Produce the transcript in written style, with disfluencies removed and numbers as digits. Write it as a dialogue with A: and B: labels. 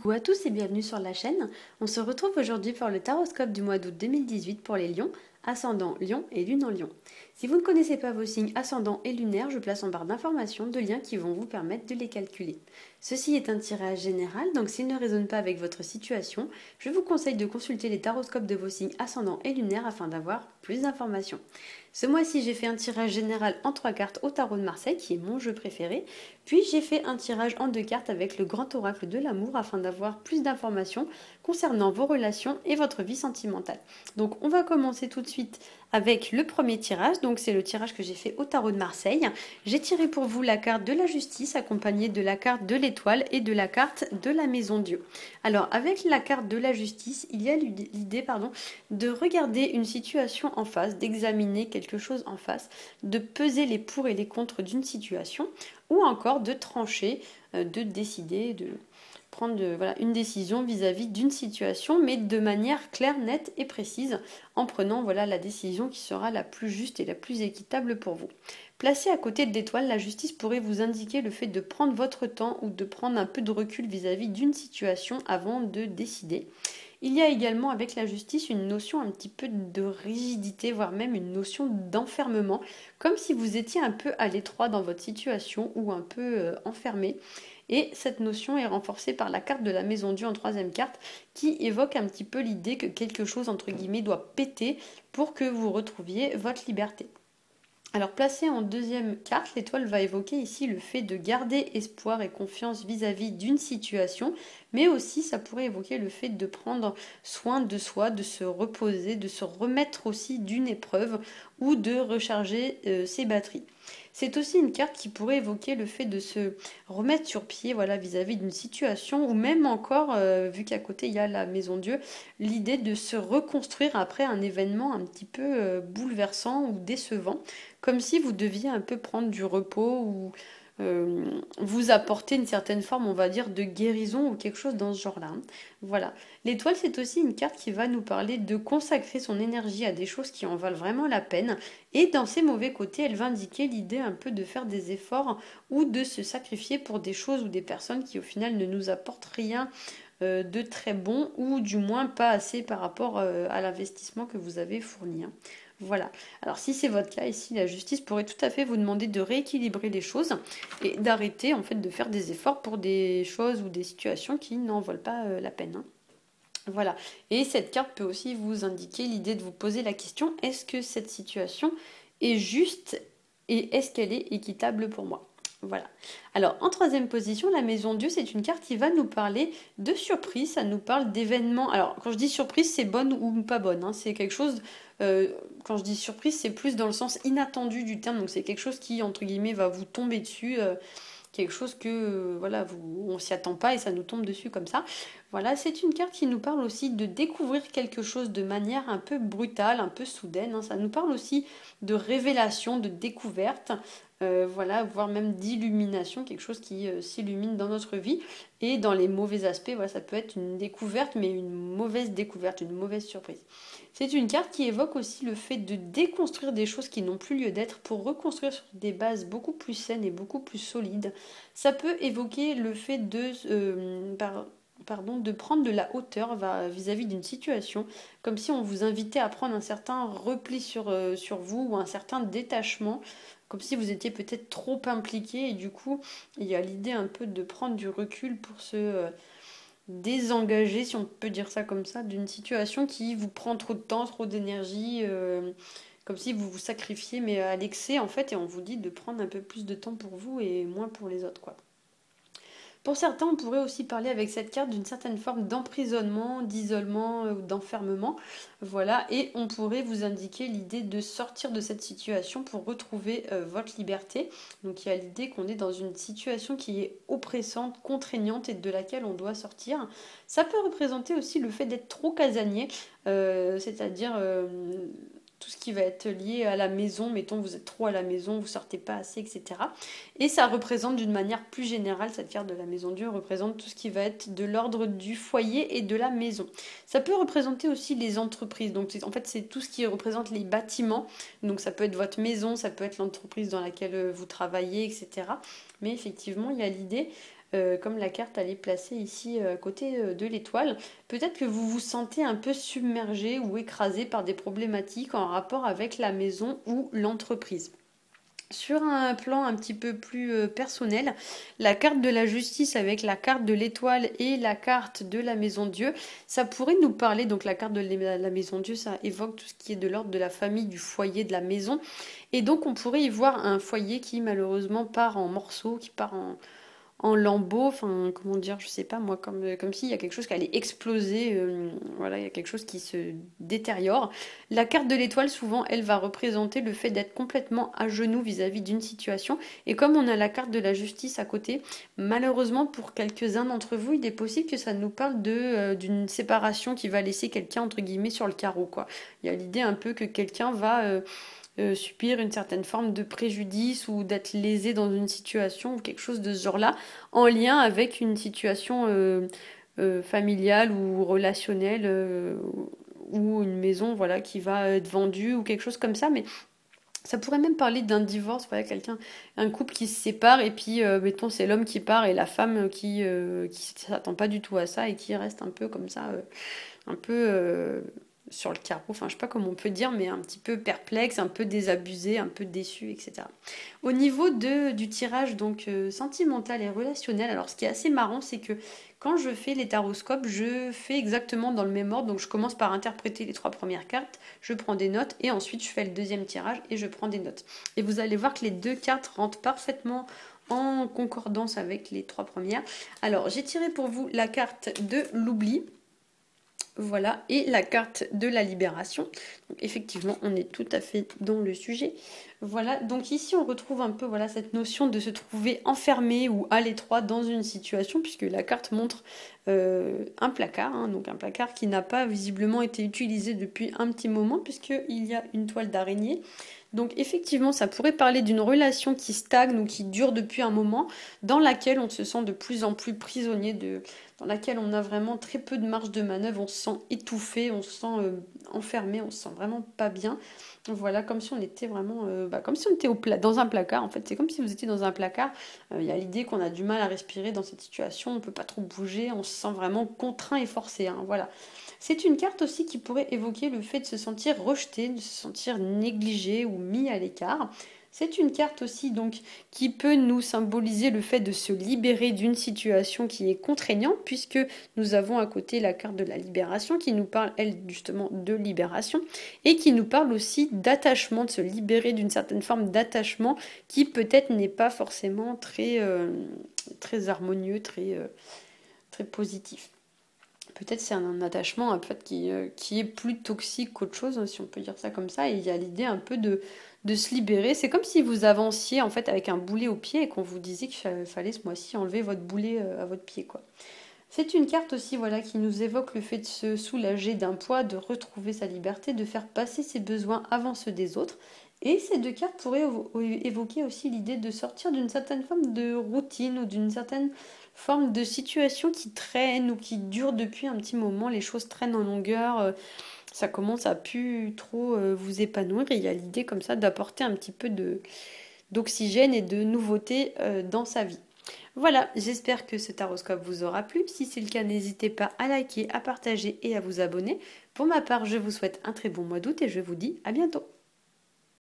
A: Coucou à tous et bienvenue sur la chaîne. On se retrouve aujourd'hui pour le taroscope du mois d'août 2018 pour les lions, ascendant lion et lune en lion. Si vous ne connaissez pas vos signes ascendants et lunaires, je place en barre d'informations de liens qui vont vous permettre de les calculer. Ceci est un tirage général, donc s'il ne résonne pas avec votre situation, je vous conseille de consulter les taroscopes de vos signes ascendants et lunaires afin d'avoir plus d'informations. Ce mois-ci, j'ai fait un tirage général en 3 cartes au tarot de Marseille, qui est mon jeu préféré. Puis j'ai fait un tirage en 2 cartes avec le grand oracle de l'amour afin d'avoir plus d'informations concernant vos relations et votre vie sentimentale. Donc on va commencer tout de suite avec le premier tirage. Donc c'est le tirage que j'ai fait au tarot de Marseille. J'ai tiré pour vous la carte de la justice accompagnée de la carte de l'étoile et de la carte de la maison Dieu. Alors avec la carte de la justice, il y a l'idée de regarder une situation en face, d'examiner quelque chose en face, de peser les pour et les contre d'une situation ou encore de trancher, de décider, de prendre une décision vis-à-vis d'une situation, mais de manière claire, nette et précise, en prenant la décision qui sera la plus juste et la plus équitable pour vous. Placé à côté de l'étoile, la justice pourrait vous indiquer le fait de prendre votre temps ou de prendre un peu de recul vis-à-vis d'une situation avant de décider. Il y a également avec la justice une notion un petit peu de rigidité, voire même une notion d'enfermement, comme si vous étiez un peu à l'étroit dans votre situation ou un peu enfermé. Et cette notion est renforcée par la carte de la maison Dieu en troisième carte, qui évoque un petit peu l'idée que quelque chose, entre guillemets, doit péter pour que vous retrouviez votre liberté. Alors placé en deuxième carte, l'étoile va évoquer ici le fait de garder espoir et confiance vis-à-vis d'une situation, mais aussi ça pourrait évoquer le fait de prendre soin de soi, de se reposer, de se remettre aussi d'une épreuve ou de recharger ses batteries. C'est aussi une carte qui pourrait évoquer le fait de se remettre sur pied vis-à-vis d'une situation, ou même encore, vu qu'à côté il y a la maison Dieu, l'idée de se reconstruire après un événement un petit peu bouleversant ou décevant, comme si vous deviez un peu prendre du repos ou vous apporter une certaine forme, on va dire, de guérison ou quelque chose dans ce genre-là. Voilà. L'étoile, c'est aussi une carte qui va nous parler de consacrer son énergie à des choses qui en valent vraiment la peine. Et dans ses mauvais côtés, elle va indiquer l'idée un peu de faire des efforts ou de se sacrifier pour des choses ou des personnes qui au final ne nous apportent rien de très bon ou du moins pas assez par rapport à l'investissement que vous avez fourni. Voilà. Alors si c'est votre cas ici, la justice pourrait tout à fait vous demander de rééquilibrer les choses et d'arrêter en fait de faire des efforts pour des choses ou des situations qui n'en valent pas la peine. Voilà. Et cette carte peut aussi vous indiquer l'idée de vous poser la question, est-ce que cette situation est juste et est-ce qu'elle est équitable pour moi? Voilà. Alors, en troisième position, la maison Dieu, c'est une carte qui va nous parler de surprise, ça nous parle d'événements. Alors, quand je dis surprise, c'est bonne ou pas bonne, hein. C'est quelque chose, quand je dis surprise, c'est plus dans le sens inattendu du terme, donc c'est quelque chose qui, entre guillemets, va vous tomber dessus, quelque chose que, on s'y attend pas et ça nous tombe dessus comme ça. Voilà, c'est une carte qui nous parle aussi de découvrir quelque chose de manière un peu brutale, un peu soudaine, hein. Ça nous parle aussi de révélation, de découverte, voire même d'illumination, quelque chose qui s'illumine dans notre vie. Et dans les mauvais aspects, ça peut être une découverte, mais une mauvaise découverte, une mauvaise surprise. C'est une carte qui évoque aussi le fait de déconstruire des choses qui n'ont plus lieu d'être pour reconstruire sur des bases beaucoup plus saines et beaucoup plus solides. Ça peut évoquer le fait de prendre de la hauteur vis-à-vis d'une situation, comme si on vous invitait à prendre un certain repli sur vous ou un certain détachement, comme si vous étiez peut-être trop impliqué et du coup il y a l'idée un peu de prendre du recul pour se désengager, si on peut dire ça comme ça, d'une situation qui vous prend trop de temps, trop d'énergie, comme si vous vous sacrifiez mais à l'excès en fait, et on vous dit de prendre un peu plus de temps pour vous et moins pour les autres, quoi. Pour certains, on pourrait aussi parler avec cette carte d'une certaine forme d'emprisonnement, d'isolement ou d'enfermement. Voilà, et on pourrait vous indiquer l'idée de sortir de cette situation pour retrouver votre liberté. Donc il y a l'idée qu'on est dans une situation qui est oppressante, contraignante et de laquelle on doit sortir. Ça peut représenter aussi le fait d'être trop casanier, c'est-à-dire tout ce qui va être lié à la maison, mettons vous êtes trop à la maison, vous sortez pas assez, etc. Et ça représente d'une manière plus générale, cette carte de la maison Dieu représente tout ce qui va être de l'ordre du foyer et de la maison. Ça peut représenter aussi les entreprises, donc en fait c'est tout ce qui représente les bâtiments, donc ça peut être votre maison, ça peut être l'entreprise dans laquelle vous travaillez, etc. Mais effectivement il y a l'idée comme la carte elle est placée ici à côté de l'étoile. Peut-être que vous vous sentez un peu submergé ou écrasé par des problématiques en rapport avec la maison ou l'entreprise. Sur un plan un petit peu plus personnel, la carte de la justice avec la carte de l'étoile et la carte de la maison Dieu, ça pourrait nous parler, donc la carte de la maison Dieu, ça évoque tout ce qui est de l'ordre de la famille, du foyer, de la maison. Et donc on pourrait y voir un foyer qui malheureusement part en morceaux, qui part en lambeaux, enfin comment dire, je sais pas moi, comme s'il y a quelque chose qui allait exploser, voilà, il y a quelque chose qui se détériore. La carte de l'étoile, souvent, elle va représenter le fait d'être complètement à genoux vis-à-vis d'une situation. Et comme on a la carte de la justice à côté, malheureusement pour quelques-uns d'entre vous, il est possible que ça nous parle d'une séparation qui va laisser quelqu'un, entre guillemets, sur le carreau, quoi. Il y a l'idée un peu que quelqu'un va subir une certaine forme de préjudice ou d'être lésé dans une situation ou quelque chose de ce genre-là, en lien avec une situation familiale ou relationnelle ou une maison voilà, qui va être vendue ou quelque chose comme ça. Mais ça pourrait même parler d'un divorce, voilà, un couple qui se sépare et puis, mettons, c'est l'homme qui part et la femme qui s'attend pas du tout à ça et qui reste un peu comme ça, un peu sur le carreau, enfin je sais pas comment on peut dire, mais un petit peu perplexe, un peu désabusé, un peu déçu, etc. Au niveau du tirage donc sentimental et relationnel, alors ce qui est assez marrant, c'est que quand je fais les taroscopes, je fais exactement dans le même ordre, donc je commence par interpréter les 3 premières cartes, je prends des notes et ensuite je fais le deuxième tirage et je prends des notes. Et vous allez voir que les 2 cartes rentrent parfaitement en concordance avec les 3 premières. Alors j'ai tiré pour vous la carte de l'oubli. Voilà, et la carte de la libération. Donc, effectivement, on est tout à fait dans le sujet. Voilà, donc ici on retrouve un peu voilà, cette notion de se trouver enfermé ou à l'étroit dans une situation, puisque la carte montre un placard, hein, donc un placard qui n'a pas visiblement été utilisé depuis un petit moment, puisqu'il y a une toile d'araignée. Donc effectivement, ça pourrait parler d'une relation qui stagne ou qui dure depuis un moment, dans laquelle on se sent de plus en plus prisonnier, dans laquelle on a vraiment très peu de marge de manœuvre, on se sent étouffé, on se sent enfermé, on se sent vraiment pas bien. Voilà, comme si on était vraiment, comme si on était dans un placard. En fait, c'est comme si vous étiez dans un placard. Il y a l'idée qu'on a du mal à respirer dans cette situation, on peut pas trop bouger, on se sent vraiment contraint et forcé. Hein, voilà. C'est une carte aussi qui pourrait évoquer le fait de se sentir rejeté, de se sentir négligé ou mis à l'écart. C'est une carte aussi donc qui peut nous symboliser le fait de se libérer d'une situation qui est contraignante, puisque nous avons à côté la carte de la libération qui nous parle elle justement de libération et qui nous parle aussi d'attachement, de se libérer d'une certaine forme d'attachement qui peut-être n'est pas forcément très harmonieux, très positif. Peut-être c'est un attachement en fait, qui est plus toxique qu'autre chose, si on peut dire ça comme ça. Et il y a l'idée un peu de se libérer. C'est comme si vous avanciez en fait avec un boulet au pied et qu'on vous disait qu'il fallait ce mois-ci enlever votre boulet à votre pied, quoi. C'est une carte aussi voilà, qui nous évoque le fait de se soulager d'un poids, de retrouver sa liberté, de faire passer ses besoins avant ceux des autres. Et ces 2 cartes pourraient évoquer aussi l'idée de sortir d'une certaine forme de routine ou d'une certaine forme de situation qui traîne ou qui dure depuis un petit moment. Les choses traînent en longueur, ça commence à plus trop vous épanouir. Et il y a l'idée comme ça d'apporter un petit peu d'oxygène et de nouveauté dans sa vie. Voilà, j'espère que ce taroscope vous aura plu. Si c'est le cas, n'hésitez pas à liker, à partager et à vous abonner. Pour ma part, je vous souhaite un très bon mois d'août et je vous dis à bientôt.